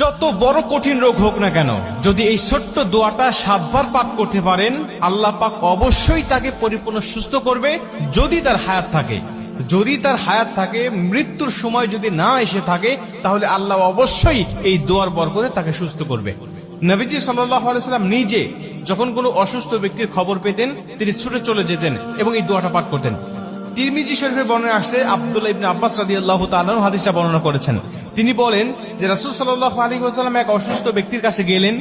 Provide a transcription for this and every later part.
যত বড় কঠিন রোগ হোক না কেন, যদি এই ছোট্ট দোয়াটা 7 বার পাঠ করতে পারেন, আল্লাহ পাক অবশ্যই তাকে পরিপূর্ণ সুস্থ করবে। যদি তার হায়াত থাকে, যদি তার হায়াত থাকে, মৃত্যুর সময় যদি না এসে থাকে, তাহলে আল্লাহ অবশ্যই এই দোয়ার বরকতে তাকে সুস্থ করবে। নবীজি সাল্লাল্লাহু আলাইহি ওয়াসাল্লাম নিজে যখন কোনো অসুস্থ ব্যক্তির খবর পেতেন, তিনি ছুটে চলে যেতেন এবং এই দোয়াটা পাঠ করতেন। তিরমিজি শরীফের বর্ণনা আসছে, আব্দুল্লাহ ইবনে আব্বাস রাদিয়াল্লাহু তাআলা হাদিসটা বর্ণনা করেছেন। তিনি বলেন যে রাসূল সাল্লাল্লাহু আলাইহি ওয়াসাল্লাম এক অসুস্থ ব্যক্তির কাছে গেলেন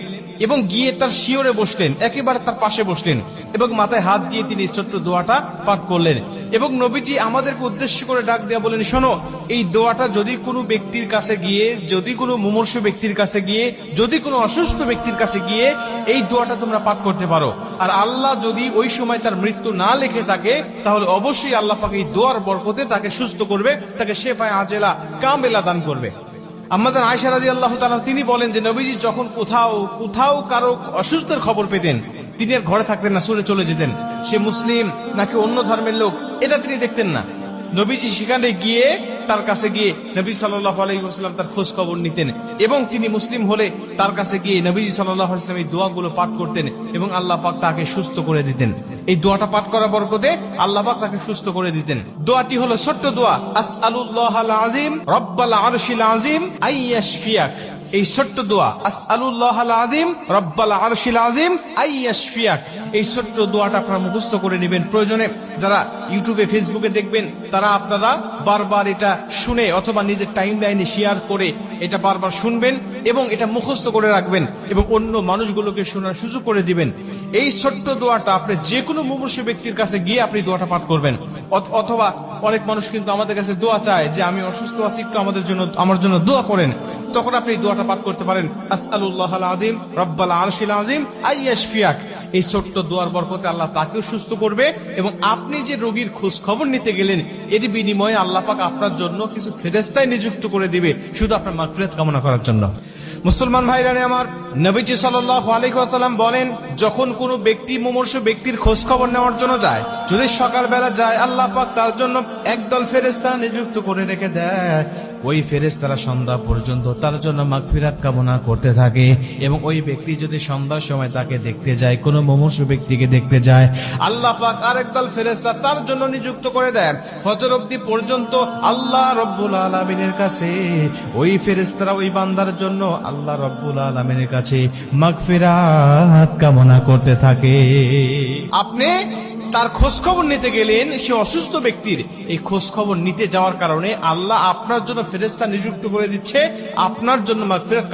এবং গিয়ে তার শিয়রে বসলেন, একেবারে তার পাশে বসলেন এবং মাথায় হাত দিয়ে তিনি ছোট্ট দোয়াটা পাঠ করলেন। এবং নবীজি আমাদেরকে উদ্দেশ্য করে ডাক দিয়ে বলেন, শোনো, এই দোয়াটা যদি কোনো ব্যক্তির কাছে গিয়ে, যদি কোনো মুমূর্ষু ব্যক্তির কাছে গিয়ে, যদি কোনো অসুস্থ ব্যক্তির কাছে গিয়ে এই দোয়াটা তোমরা পাঠ করতে পারো, আর আল্লাহ যদি ওই সময় তার মৃত্যু না লিখে থাকে, তাহলে অবশ্যই আল্লাহ পাক এই দোয়ার বরকতে তাকে সুস্থ করবে, তাকে শেফায়ে আজেলা কামেলা দান করবে। আম্মাজান আয়েশা রাদিয়াল্লাহু তাআলা তিনি বলেন যে নবীজি যখন কোথাও কারো অসুস্থের খবর পেতেন, তিনি আর ঘরে থাকতেন না, ছুটে চলে যেতেন। সে মুসলিম নাকি অন্য ধর্মের লোক, এটা তিনি দেখতেন না। নবীজি সেখানে গিয়ে, তার কাছে গিয়ে নবী সাল্লাল্লাহু আলাইহি ওয়াসাল্লাম তার খোঁজ খবর নিতেন এবং তিনি মুসলিম হলে তার কাছে গিয়ে নবীজি সাল্লাল্লাহু আলাইহি ওয়াসাল্লাম এই দোয়াগুলো পাঠ করতেন এবং আল্লাহ পাক তাকে সুস্থ করে দিতেন। এই দোয়াটা পাঠ করার বরকতে আল্লাহ পাক তাকে সুস্থ করে দিতেন। দোয়াটি হলো ছোট্ট দোয়া, আসআলুল্লাহাল আযীম রব্বাল আরশিল আযীম আইয়াশফিয়াক। এই ছোট্ট দোয়া, আসআলুল্লাহাল আযীম রব্বাল আরশিল আযীম আইয়াশফিয়াক, এই ছোট্ট দোয়াটা আপনারা মুখস্থ করে নেবেন। প্রয়োজনে যারা ইউটিউবে ফেসবুকে দেখবেন, তারা আপনারা বারবার এটা শুনে অথবা নিজের টাইম লাইনে শেয়ার করে এটা বারবার শুনবেন এবং এটা মুখস্থ করে রাখবেন এবং অন্য মানুষগুলোকে শোনার সুযোগ করে দিবেন। এই ছোট্ট দোয়াটা আপনি যে কোনো মুমূর্ষু ব্যক্তির কাছে গিয়ে আপনি দোয়াটা পাঠ করবেন। অথবা অনেক মানুষ কিন্তু আমাদের কাছে দোয়া চায় যে আমি অসুস্থ আছি, একটু আমার জন্য দোয়া করেন। তখন আপনি দোয়াটা পাঠ করতে পারেন, আসআলুল্লাহাল আযীম রব্বাল আরশিল আযীম আইয়াশফিয়াক। এই ছোট্ট দোয়ার বরকতে আল্লাহ তাকেও সুস্থ করবে এবং আপনি যে রোগীর খোঁজ খবর নিতে গেলেন, এর বিনিময়ে আল্লাহ পাক আপনার জন্য কিছু ফেরেশতায় নিযুক্ত করে দিবে, শুধু আপনার মাগফিরাত কামনা করার জন্য। মুসলমান ভাইরা আমার, নবীজি সাল্লাল্লাহু আলাইহি ওয়াসাল্লাম বলেন, যখন কোনো ব্যক্তি মুমূর্ষু ব্যক্তির খোঁজ খবর নেওয়ার জন্য যায়, যদি সকালবেলা যায়, আল্লাহ পাক তার জন্য একদল ফেরেশতা নিযুক্ত করে রেখে দেয়। ওই ফেরেশতারা সন্ধ্যা পর্যন্ত তার জন্য মাগফিরাত কামনা করতে থাকে এবং ওই ব্যক্তি যদি সন্ধ্যার সময় তাকে দেখতে যায়, কোনো মুমূর্ষু ব্যক্তিকে দেখতে যায়, আল্লাহ পাক আরেকদল ফেরেশতা তার জন্য নিযুক্ত করে দেয়। ফজর অবধি পর্যন্ত আল্লাহ রব্বুল আলামিনের কাছে ওই ফেরেশতারা ওই বান্দার জন্য আল্লাহ রব্বুল আলামিনের কাছে মাগফিরাত কামনা করতে থাকে। আপনি তার খোঁজ খবর নিতে গেলেন, সে অসুস্থ ব্যক্তির এই খোঁজ খবর নিতে যাওয়ার কারণে আল্লাহ আপনার জন্য ফেরেশতা নিযুক্ত করে দিচ্ছে, আপনার জন্য মাগফিরাত